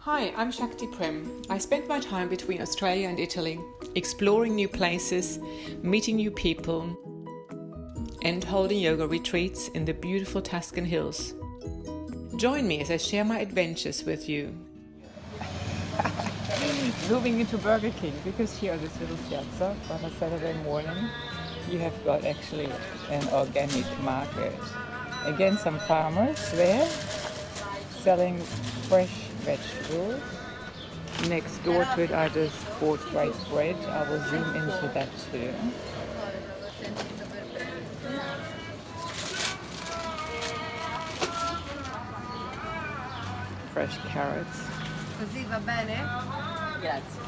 Hi, I'm Shaktiprem. I spent my time between Australia and Italy, exploring new places, meeting new people, and holding yoga retreats in the beautiful Tuscan hills. Join me as I share my adventures with you. Moving into Burger King, because here on this little piazza on a Saturday morning you have got actually an organic market. Again, some farmers there selling fresh vegetables. Next door to it I just bought rice bread. I will zoom into that too. Fresh carrots. Così va bene? Grazie.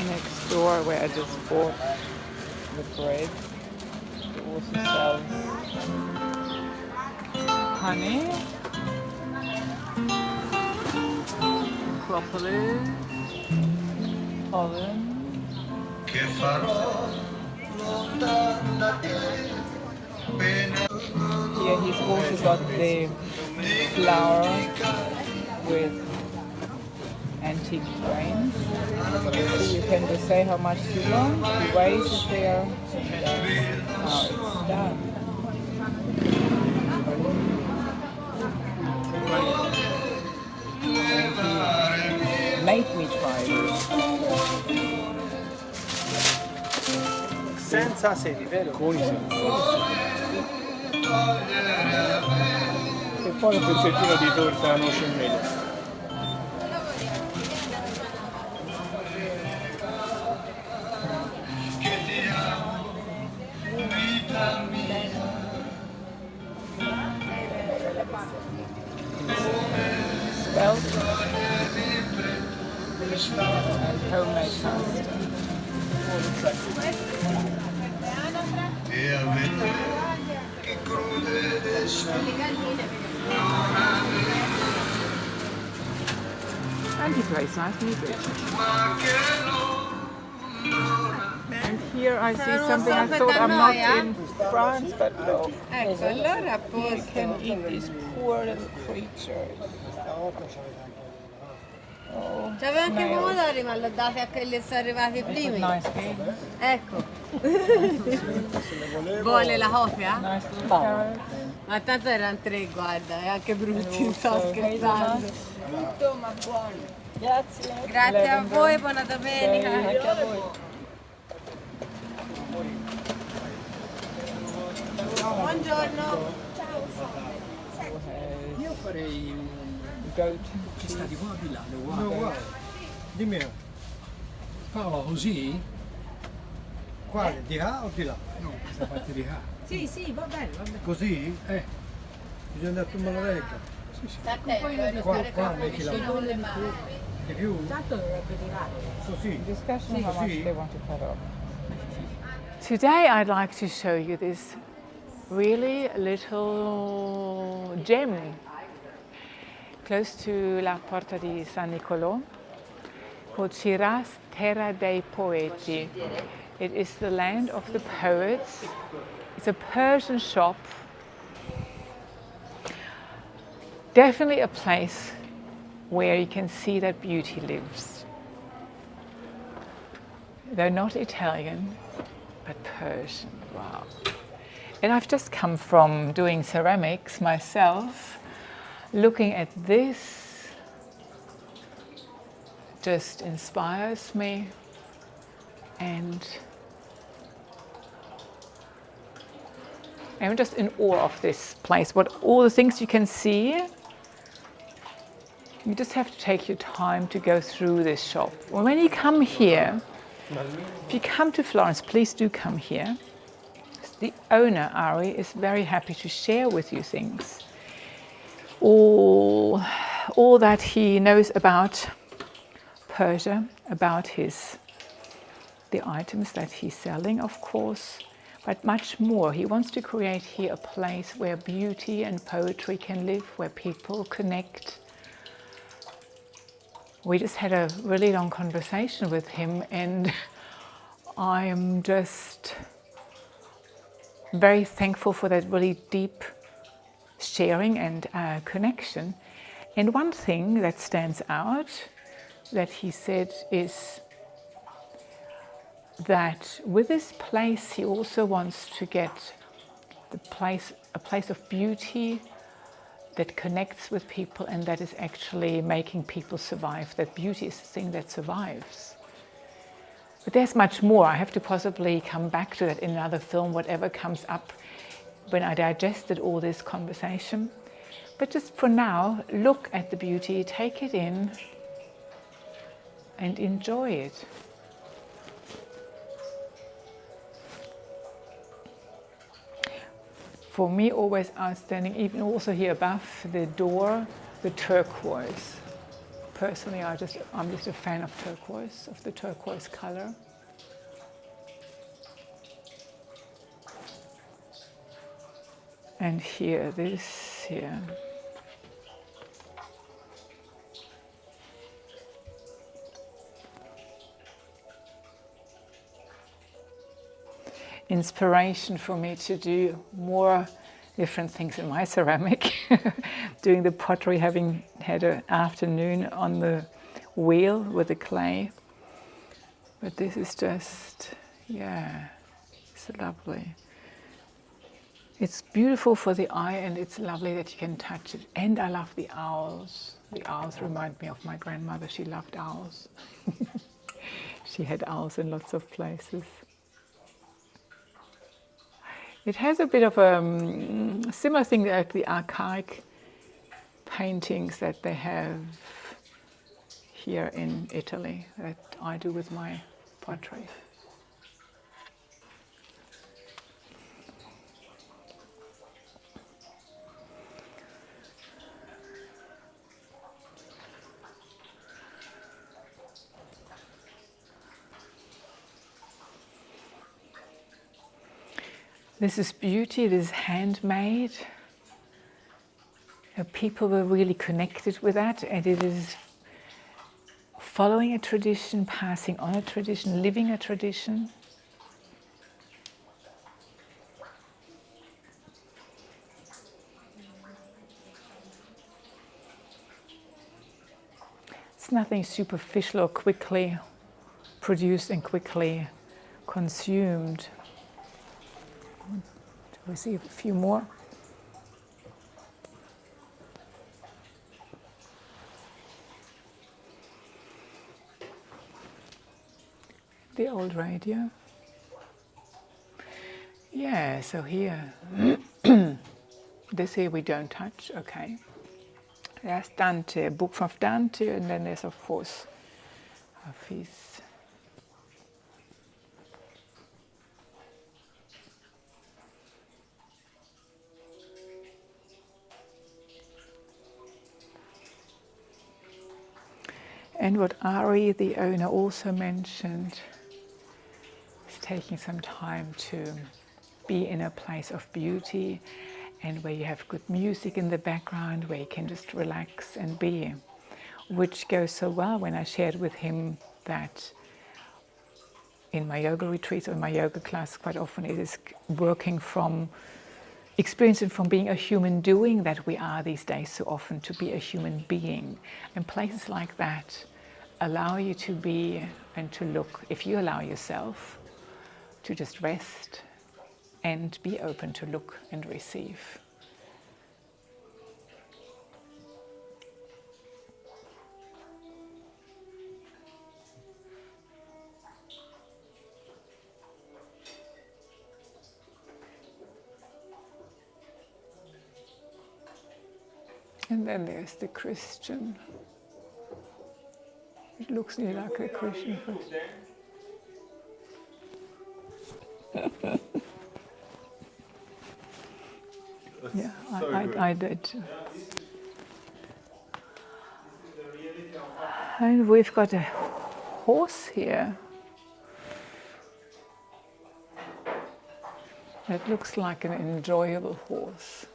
Next door where I just bought the bread, it also sells honey, propolis, pollen. Here he's also got the flour with antique grains. So you can just say how much you want, the weight is there, and now it's done. He made me try this. Senza semi, vero? Con i semi. E poi un pezzettino di torta noce e mele. Spelt and homemade pasta. And he plays nice music. And here I see something I thought I'm not in France, but look. Ecco, allora a You posto. can eat these poor little creatures. Oh, C'aveva anche i snails. pomodori, ma l'ho dati a quelli che sono arrivati It's a primi. nice game. Ecco. Vuole la copia? Nice little carrot. Ma tanto erano tre, guarda, e anche brutti, And sto also scherzando. hazelnuts. Tutto ma buono. Grazie. Grazie a voi, buona domenica. Anche a voi. Buongiorno. Io farei Goat. ci sta di qua di là, le No, guarda, dimmi, Paola, così? quale, di là o di là? No, questa parte di qua. Sì, sì, va bene, va bene. Così? Bisogna andare a tumbare l'orecchia. Sta attento, Qua, stare qua, troppo mettila. vicino con le mani. Di più? Tanto dovrebbe tirare. Così. Discussion how much Sì. they want to cut off. Today I'd like to show you this really little gem close to la Porta di San Nicolò called Shiraz, Terra dei Poeti. It is the land of the poets. It's a Persian shop. Definitely a place where you can see that beauty lives. Though not Italian, but Persian. Wow. And I've just come from doing ceramics myself. Looking at this just inspires me, and I'm just in awe of this place. What all the things you can see. You just have to take your time to go through this shop. Well, when you come here, if you come to Florence, please do come here. The owner, Ari, is very happy to share with you things. All that he knows about Persia, about the items that he's selling, of course, but much more. He wants to create here a place where beauty and poetry can live, where people connect. We just had a really long conversation with him, and I am just very thankful for that really deep sharing and connection. And one thing that stands out that he said is that with this place he also wants to get a place of beauty that connects with people and that is actually making people survive. That beauty is the thing that survives. But there's much more. I have to possibly come back to that in another film, whatever comes up when I digested all this conversation. But just for now, look at the beauty, take it in and enjoy it. For me, always outstanding, even also here above the door, the turquoise. Personally, I'm just a fan of turquoise, of the turquoise color. And here, this here. Inspiration for me to do more different things in my ceramic. Doing the pottery, having had an afternoon on the wheel with the clay. But this is just, yeah, it's lovely. It's beautiful for the eye and it's lovely that you can touch it. And I love the owls. The owls remind me of my grandmother. She loved owls. She had owls in lots of places. It has a bit of a similar thing like the archaic paintings that they have here in Italy that I do with my pottery. This is beauty, this is handmade. People were really connected with that, and it is following a tradition, passing on a tradition, living a tradition. It's nothing superficial or quickly produced and quickly consumed. Do we see a few more? The old radio. Yeah, so here, this here we don't touch, okay. There's Dante, a book from Dante, and then there's of course of his. And what Ari, the owner, also mentioned is taking some time to be in a place of beauty and where you have good music in the background, where you can just relax and be, which goes so well when I shared with him that in my yoga retreats or in my yoga class, quite often it is working from, experiencing from being a human doing that we are these days so often to be a human being. And places like that allow you to be and to look, if you allow yourself to just rest and be open to look and receive. And then there's the Christian. It looks nearly like a Christian. Yeah, I did. And we've got a horse here. That looks like an enjoyable horse.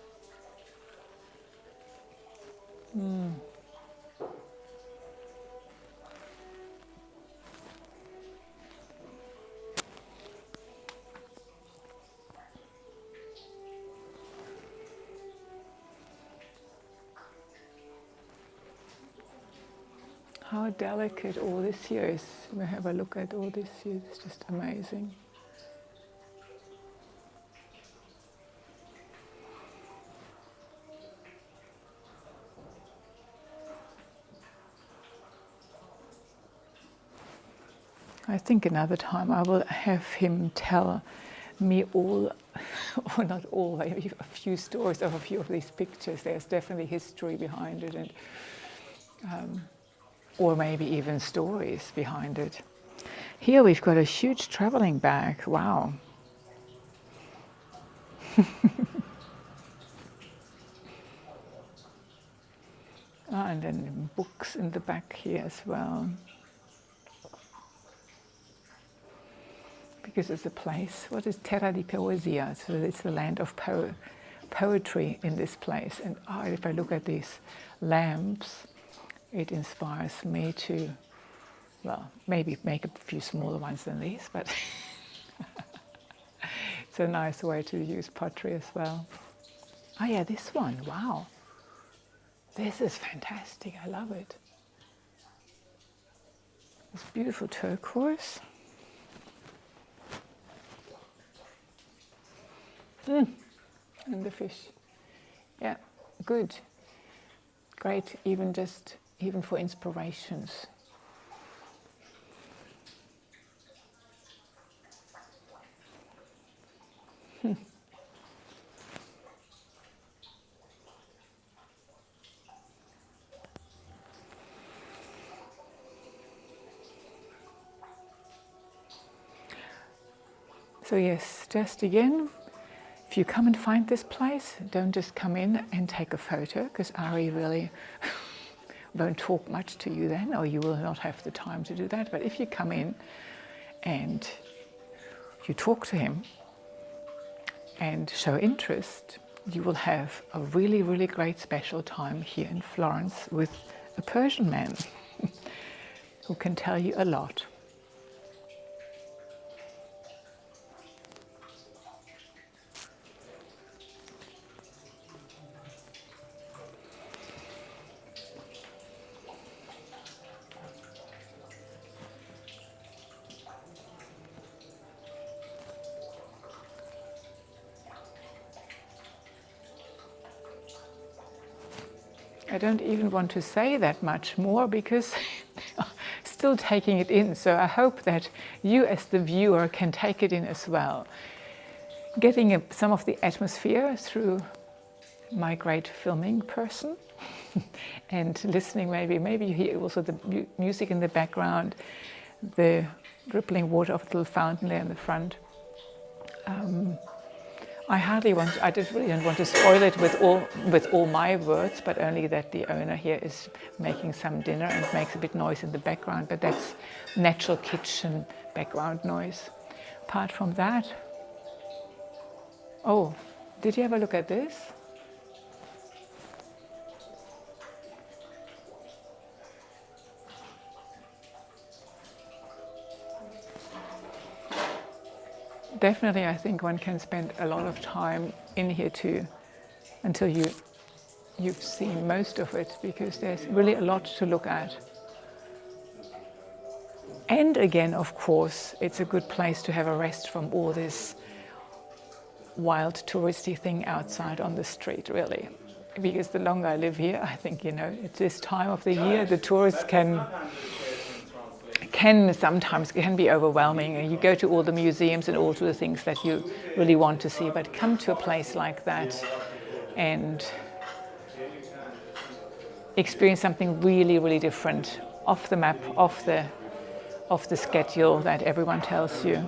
how delicate all this here is. We have a look at all this here. It's just amazing. I think another time I will have him tell me all, or not all, maybe a few stories of a few of these pictures. There's definitely history behind it, and or maybe even stories behind it. Here we've got a huge traveling bag. Wow. And then books in the back here as well. Because it's a place, what is Terra di Poesia? So it's the land of poetry in this place. And if I look at these lamps, it inspires me to, well, maybe make a few smaller ones than these, but it's a nice way to use pottery as well. Oh yeah, this one, wow. This is fantastic, I love it. This beautiful turquoise. And the fish. Yeah, good. Great, even for inspirations. So yes, just again, if you come and find this place, don't just come in and take a photo, because Ari really won't talk much to you then, or you will not have the time to do that. But if you come in and you talk to him and show interest, you will have a really, really great special time here in Florence with a Persian man who can tell you a lot. I don't even want to say that much more because still taking it in. So I hope that you as the viewer can take it in as well. Getting some of the atmosphere through my great filming person and listening maybe you hear also the music in the background, the rippling water of the little fountain there in the front. I just really don't want to spoil it with all my words, but only that the owner here is making some dinner and makes a bit noise in the background, but that's natural kitchen background noise. Apart from that, oh, did you have a look at this? Definitely, I think one can spend a lot of time in here too, until you've seen most of it, because there's really a lot to look at. And again, of course, it's a good place to have a rest from all this wild touristy thing outside on the street, really. Because the longer I live here, I think, at this time of the year, the tourists can sometimes be overwhelming, and you go to all the museums and all to the things that you really want to see, but come to a place like that and experience something really, really different, off the map, off the schedule that everyone tells you.